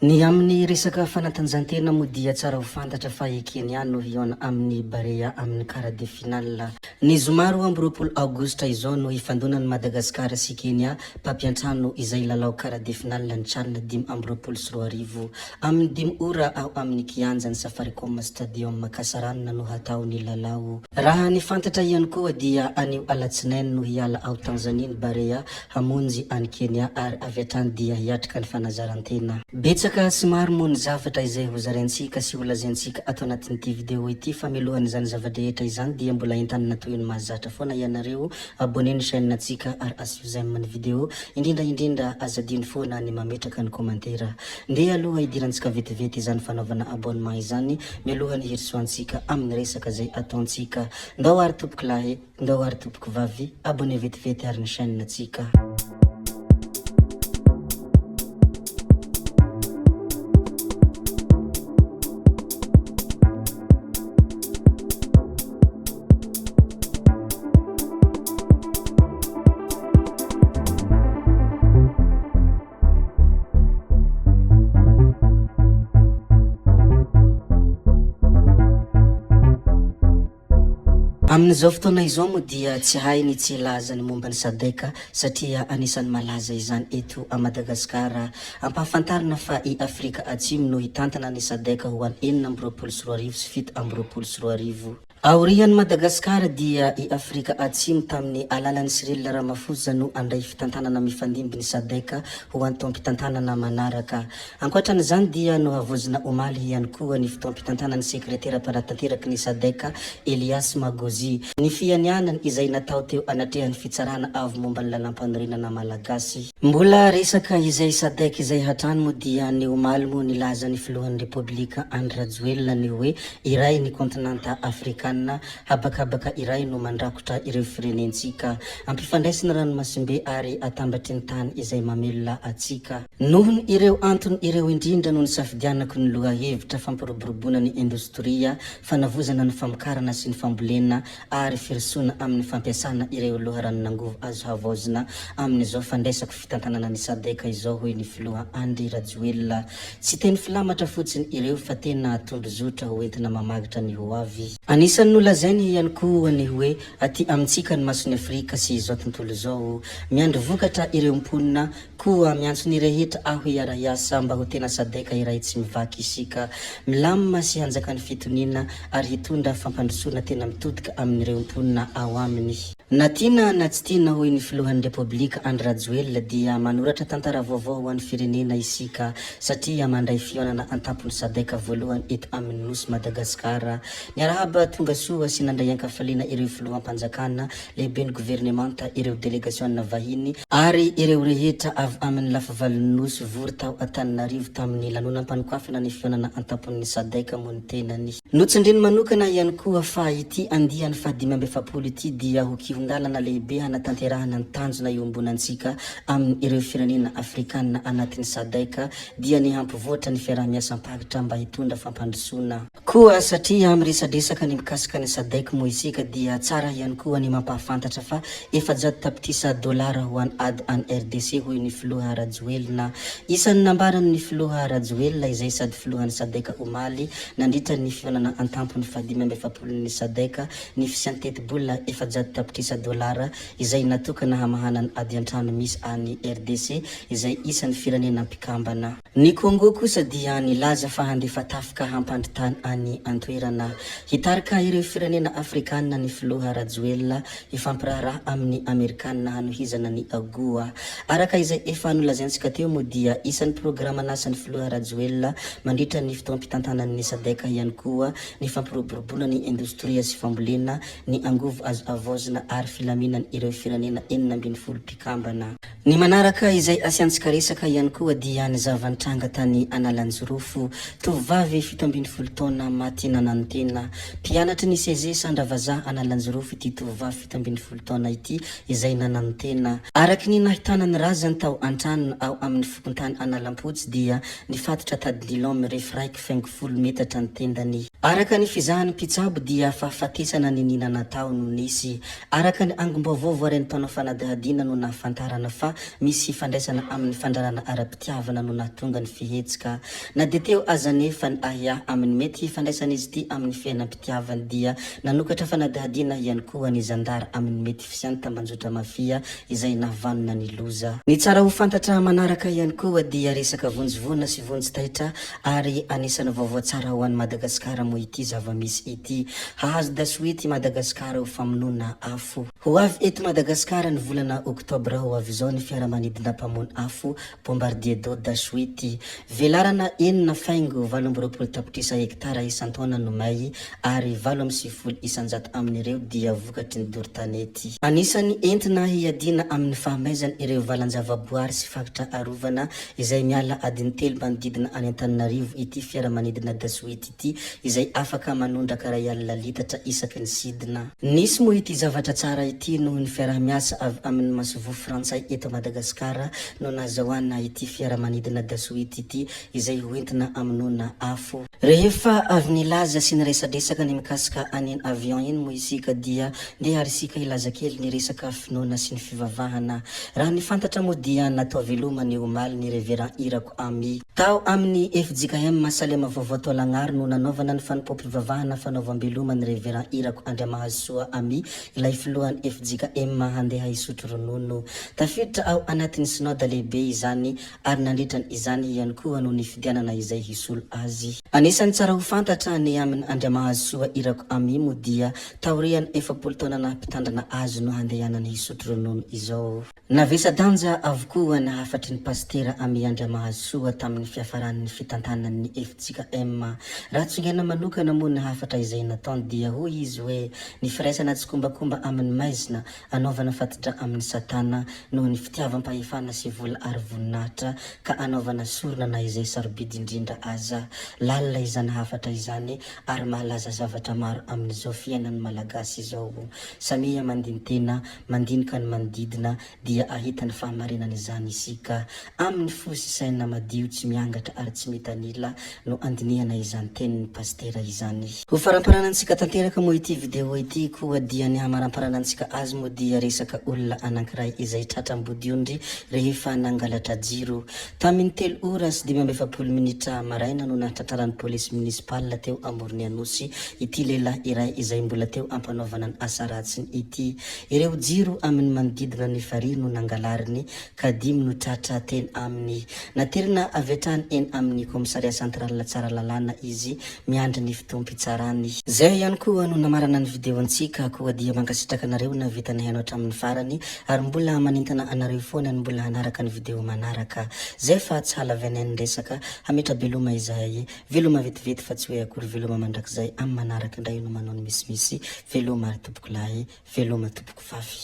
Ny amin'ny resaka fanatanjahantena moa dia tsara ho fantatra fa Kenya no hiona amin'ny Barea amin'ny quart de finale. Ny zoma 12 Aogositra izao no hifandonan'i Madagasikara sy Kenya mpampiantrano izay lalao quart de finale ny Tchad 2024 amin'ny 5 ora ao amin'ny kianjan'ny Safaricom Stadium Kasarana no hatao ny lalao. Raha ny fantatra ihany koa dia anio alatsinainy no hiala ao Tanzania ny Barea hamonjy any Kenya ary avy hatrany dia hiatrika ny fanazarantena. Betsaka somary moa ny zavatra izay hozaraintsika sy holazaintsika ato anatin'ity video ity fa milohany izany zavadrehetra izany dia mbola entanina toy ny mahazatra foana ianareo abonné ny chaîne antsika ary asio j'aime ny video indrindra azadiny foana ny mametraka ny commentaire ndeha aloha idirantsika vetivety izany fanaovana abonnement izany milohany herisoantsika amin'ny resaka zay ataontsika ndao ary topoky lahy ndao ary topoky vavy abonné vetivety ary ny chaîne antsika. Amin'izao fotoana izao moa dia tsy hainy tsy laza ny momba ny Sadeka satria anisan'ny malaza izany eto a Madagasikara. Ampahafantarina fa i Afrika Atsimo no hitantana ny Sadeka ho an'ny 4 sy 7 Aorian'ny Madagasikara dia i Afrika Atsimo tamin'ny alalan'ny Cyril Ramaphosa no andray fitantanana mifandimby ny Sadeka ho an'ny taom-pitantanana manaraka. Ankoatran'izany dia no havozina omaly ihany koa ny fotoam-pitantanan'ny sekretera para-tanteraky ny Sadeka Elias Magozy. Ny fianianany izay natao teo anatrehan'ny fitsarana avy momba ny lalam-panorenana malagasy. Mbola resaka izay Sadeka izay hatrany moa dia ny omaly moa nilaza ny filohan'ny Repoblika Andry Rajoelina ny hoe iray ny kontinanta Afrika habakabaka iray no mandrakotra ireo firenentsika ampifandraisina ranomasimbe ary atambatry ny tany izay mamelona atsika. Nohony ireo antony ireo indrindra no nisafidianako ny lohahevitra fampiroboroboana ny indostria, fanavozana ny famokarana sy ny fambolena ary firisona amin'ny fampiasana ireo loharanonangovo azo havaozina amin'izao fandraisako fitantanana ny Sadeka izao hoy ny filoha Andry Rajoelina. Tsy teny filamatra fotsiny ireo fa tena tondrozotra ho entina mamagitra ny hoavy. Anisan'ny nolazainy ihany koa ny hoe aty amintsika ny masony Afrika sy izao tontolo izao miandry vokatra ireo mponina koa miantso ny rehetra aho hiara-hiasa mba ho tena Sadeka iray tsy mivaky isika milamina sy hanjaka ny fitonina ary hitondra fampandrosoana tena mitodika amin'ireo mponina ao aminy. Na tiana na tsy tiana hoy ny filohan'ny Repoblika Andry Rajoelina dia manoratra tantara vaovao ho an'ny firenena isika satria mandray fihaonana an-tampony Sadeka voalohany eto amin'ny nosy Madagasikara. Ny arahaba tonga soa sy nandray ankafaliana ireo filoham-panjakana lehibe ny gouvernemanta ireo delegaziona vahiny ary ireo rehetra avy amin'ny lafavalon'ny nosy vory tao Antananarivo tamin'ny lanonam-panokafana ny fihaonana an-tampon'ny Sadeka moa ny tenany. Notsindriny manokana ihany koa fa ity andiany fa 570 ity dia ho kihondalana lehibe hanatanterahana ny tanjona iombonantsika amin'ny ireo firenena Afrikanina anatin'ny Sadeka dia ny hampivoatra ny fiaraha-miasam-pagatra mba hitondra fampandrosoana koa satria amin'ny resadresaka ny mikasika ny Sadeka moa isika dia tsara ihany koa ny mampahafantatra fa $700 ho an'ny ady any RDC hoy ny filoha Rajoelina. Isan'ny nambarany ny filoha Rajoelina izay sady filohan'ny Sadeka omaly nandritra ny fihaonana an-tampony fa 570 ny Sadeka ny fisiantetebola $700 izay natokana hamahana ny ady an-trano misy any RDC izay isan'ny firenena mpikambana. Ny Congo kosa dia nilaza fa handefa tafika hampandritany any antoerana. Hitarika ireo firenena Afrikanina ny filoha Rajoelina ifampiraharaha amin'ny Amerikanina hanohizana ny AGOA. Araka izay efa nolazaintsika teo moa dia isan'ny programa nasan'ny filoha Rajoelina mandritra ny fotoam-pitantanan'ny Sadeka ihany koa ny fampiroboroboana ny indostria sy fambolena ny angovo azo avaozina ary filaminany ireo firenena 12 mpikambana. Ny manaraka izay asiantsika resaka ihany koa dia ny zavantranga tany Analanjorofo tovavy 17 taona maty nanantena. Mpianatry ny CG Sandravaza Analanjorofo ity tovavy 17 taona ity izay nanantena. Araky ny nahitanany razany tao an-tranony ao amin'ny fokontany Analampotsy dia nifatotra tady dilôme refraiky 50 metatra ny tendany. Araka ny fizahan'ny mpitsabo dia fahafatesana ny nina natao no nisy. Araka ny angom-baovao voaren'ny mpanao fanadihadiana no nahafantarana fa fa misy fandraisana amin'ny fandrarana ara-pitiavana no nahatonga ny fihetsika na de teo aza nefa ny ahia amin'ny mety fandraisana izy ity amin'ny fiainam-pitiavany dia nanokatra fanadihadiana ihany koa ny zandara amin'ny mety fisiany tambanjota mafia izay navanona ny loza. Ny tsara ho fantatra manaraka ihany koa dia resaka vonjovona sy vonjitaitra ary anisany vaovao tsara ho an'ny Madagasikara moa ity zava-misy ity. Hahazo dasoety Madagasikara ho famonoana afo. Ho avy eto Madagasikara ny volana Oktobra ho avy izao ny fiaramanidina mpamony afo Bombardier d'eau dasoety. Velarana 4,20 tapitrisa hektara isan-taona no may ary 8,70 isan-jato amin'ireo dia vokatry ny dortanety. Anisany entina hiadina amin'ny fahamaizana ireo valan-javaboary sy fakitra arovana izay miala adiny 3 manodidina any Antananarivo ity fiaramanidina dasoety ity izay afaka manondraka ray alina litatra isaky ny sidina. Nisy moa ity zavatra tsara ity noho ny fiarah-miasa avy amin'ny masovo frantsay eto Madagasikara no nazahoana ity fiaramanidina dasoety ity izay hoentina aminona afo. Rehefa avy nilaza sy ny resadresaka ny mikasika any avion iny moa isika dia ndeha arisika ilaza kely ny resaka finoana sy ny fivavahana. Raha ny fantatra moa dia natao veloma ny omaly ny Reverend Irako Ami. Tao amin'ny FJKM Salema vaovao Taolagnaro no nanaovana ny fanompoam-pivavahana fanaovam-beloma ny Reverend Irako Andriamahasoa Ami ilay filohan'ny FJKM handeha hisotro ronono. Tafiditra ao anatin'ny synode lehibe izany ary nandritrany izany ihany koa no nifidianana izay hisolo azy. Anisany tsara ho fantatra ny amin'ny Andriamahasoa Irako Ami moa dia taoriany 70 taona na mpitandrana azy no handehanany hisotro ronono izao. Navesa-danja avokoa na hafatry ny pastera Ami Andriamahasoa tamin'ny fiafaran'ny fitantanan'ny FJKM. Raha tsongena manokana moa na hafatra izay nataony dia hoy izy hoe ny firaisana tsy kombakomba amin'ny maizina anaovana fatitra amin'ny satana noho ny fitiavam-pahefana sy vola ary voninahitra ka anaovana sorona na izay sarobidy indrindra aza. Lalina izany hafatra izany ary mahalaza zavatra maro amin'izao fiainan'ny malagasy izao. Samia mandini-tena mandinika ny manodidina dia ahita ny fahamarinana izany isika amin'ny fo sy saina madio tsy miangatra ary tsy mitanila no andinihana izany tenin'ny pastera izany. Ho faramparanansika tanteraka moa ity video ity koa dia ny hamaramparanansika azy moa dia resaka olona anankiray izay tratram-bodiondry rehefa nangalatra jiro. Tamin'ny 3 ora sy 12 minitra maraina no natratraran'ny polisy municipal teo Amorony Anosy ity lehilahy iray izay mbola teo ampanaovana ny asa ratsiny ity. Ireo jiro amin'ny manodidina ny farihy no nangalariny ka 5 no tratra teny aminy. Naterina avy hatrany eny amin'ny komisaria central tsara lalàna izy miandry ny fitoam-pitsarany. Zay ihany koa no namarana ny video antsika koa dia mankasitraka anareo na vita ny hainao hatramin'ny farany ary mbola manintana anareo foana ny mbola hanaraka ny video manaraka. Zay fa tsy halavenen'ny resaka hametra beloma izahay veloma vetivety fa tsy hoe akory veloma mandrakizay amin'ny manaraka indray no manao ny misimisy veloma tompoko lahy veloma tompoko vavy.